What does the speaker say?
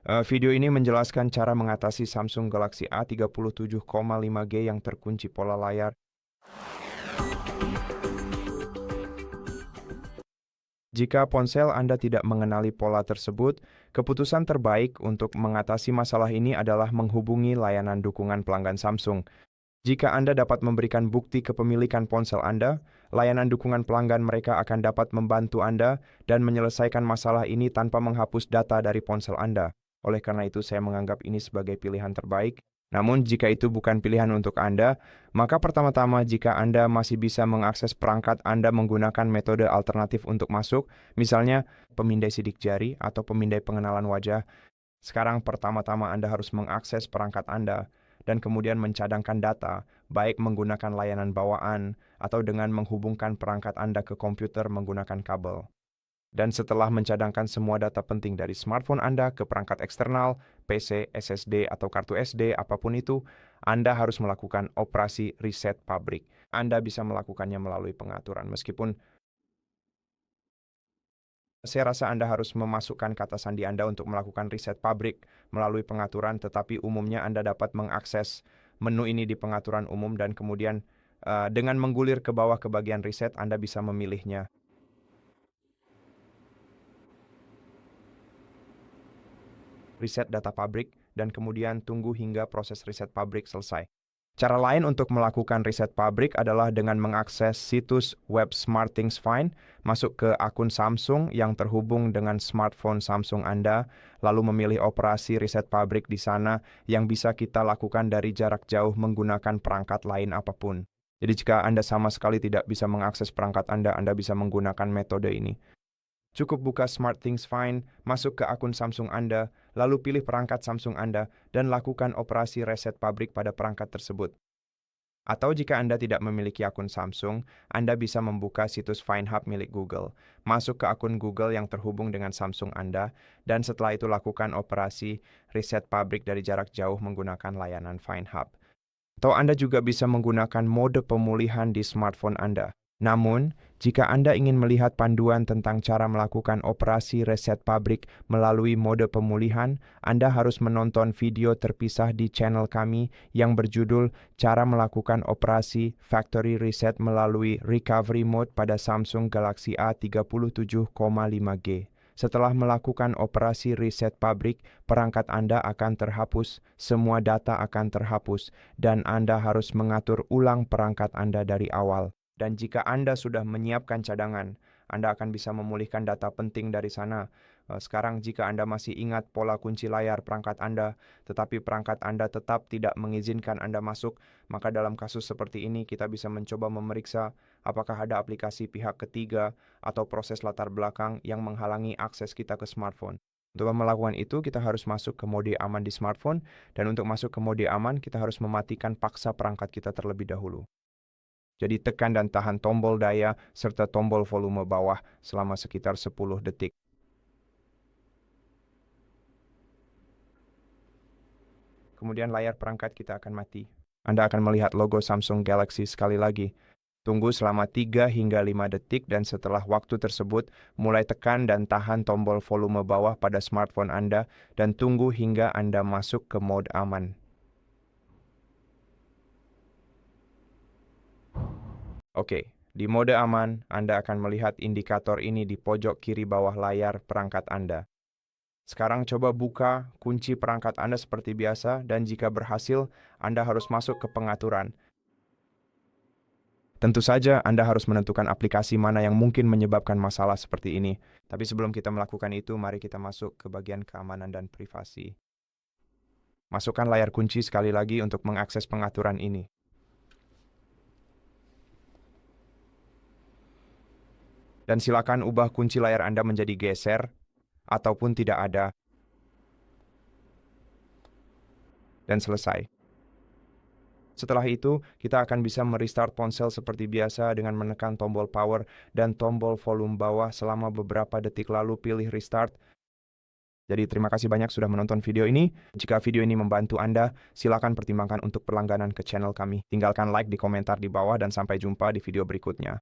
Video ini menjelaskan cara mengatasi Samsung Galaxy A37,5G yang terkunci pola layar. Jika ponsel Anda tidak mengenali pola tersebut, keputusan terbaik untuk mengatasi masalah ini adalah menghubungi layanan dukungan pelanggan Samsung. Jika Anda dapat memberikan bukti kepemilikan ponsel Anda, layanan dukungan pelanggan mereka akan dapat membantu Anda dan menyelesaikan masalah ini tanpa menghapus data dari ponsel Anda. Oleh karena itu, saya menganggap ini sebagai pilihan terbaik. Namun, jika itu bukan pilihan untuk Anda, maka pertama-tama jika Anda masih bisa mengakses perangkat Anda menggunakan metode alternatif untuk masuk, misalnya pemindai sidik jari atau pemindai pengenalan wajah, sekarang pertama-tama Anda harus mengakses perangkat Anda dan kemudian mencadangkan data, baik menggunakan layanan bawaan atau dengan menghubungkan perangkat Anda ke komputer menggunakan kabel. Dan setelah mencadangkan semua data penting dari smartphone Anda ke perangkat eksternal, PC, SSD, atau kartu SD, apapun itu, Anda harus melakukan operasi reset pabrik. Anda bisa melakukannya melalui pengaturan, meskipun saya rasa Anda harus memasukkan kata sandi Anda untuk melakukan reset pabrik melalui pengaturan, tetapi umumnya Anda dapat mengakses menu ini di pengaturan umum dan kemudian dengan menggulir ke bawah ke bagian reset, Anda bisa memilihnya. Reset data pabrik dan kemudian tunggu hingga proses reset pabrik selesai. Cara lain untuk melakukan reset pabrik adalah dengan mengakses situs web SmartThings Find, masuk ke akun Samsung yang terhubung dengan smartphone Samsung Anda, lalu memilih operasi reset pabrik di sana yang bisa kita lakukan dari jarak jauh menggunakan perangkat lain apapun. Jadi jika Anda sama sekali tidak bisa mengakses perangkat Anda bisa menggunakan metode ini. Cukup buka SmartThings Find, masuk ke akun Samsung Anda, lalu pilih perangkat Samsung Anda, dan lakukan operasi reset pabrik pada perangkat tersebut. Atau jika Anda tidak memiliki akun Samsung, Anda bisa membuka situs Find Hub milik Google. Masuk ke akun Google yang terhubung dengan Samsung Anda, dan setelah itu lakukan operasi reset pabrik dari jarak jauh menggunakan layanan Find Hub. Atau Anda juga bisa menggunakan mode pemulihan di smartphone Anda. Namun, jika Anda ingin melihat panduan tentang cara melakukan operasi reset pabrik melalui mode pemulihan, Anda harus menonton video terpisah di channel kami yang berjudul Cara Melakukan Operasi Factory Reset melalui Recovery Mode pada Samsung Galaxy A37,5G. Setelah melakukan operasi reset pabrik, perangkat Anda akan terhapus, semua data akan terhapus, dan Anda harus mengatur ulang perangkat Anda dari awal. Dan jika Anda sudah menyiapkan cadangan, Anda akan bisa memulihkan data penting dari sana. Sekarang jika Anda masih ingat pola kunci layar perangkat Anda, tetapi perangkat Anda tetap tidak mengizinkan Anda masuk, maka dalam kasus seperti ini kita bisa mencoba memeriksa apakah ada aplikasi pihak ketiga atau proses latar belakang yang menghalangi akses kita ke smartphone. Untuk melakukan itu, kita harus masuk ke mode aman di smartphone, dan untuk masuk ke mode aman, kita harus mematikan paksa perangkat kita terlebih dahulu. Jadi tekan dan tahan tombol daya serta tombol volume bawah selama sekitar 10 detik. Kemudian layar perangkat kita akan mati. Anda akan melihat logo Samsung Galaxy sekali lagi. Tunggu selama 3 hingga 5 detik dan setelah waktu tersebut, mulai tekan dan tahan tombol volume bawah pada smartphone Anda dan tunggu hingga Anda masuk ke mode aman. Oke, di mode aman, Anda akan melihat indikator ini di pojok kiri bawah layar perangkat Anda. Sekarang coba buka kunci perangkat Anda seperti biasa, dan jika berhasil, Anda harus masuk ke pengaturan. Tentu saja Anda harus menentukan aplikasi mana yang mungkin menyebabkan masalah seperti ini. Tapi sebelum kita melakukan itu, mari kita masuk ke bagian keamanan dan privasi. Masukkan layar kunci sekali lagi untuk mengakses pengaturan ini. Dan silakan ubah kunci layar Anda menjadi geser ataupun tidak ada. Dan selesai. Setelah itu, kita akan bisa merestart ponsel seperti biasa dengan menekan tombol power dan tombol volume bawah selama beberapa detik lalu pilih restart. Jadi terima kasih banyak sudah menonton video ini. Jika video ini membantu Anda, silakan pertimbangkan untuk berlangganan ke channel kami. Tinggalkan like di komentar di bawah dan sampai jumpa di video berikutnya.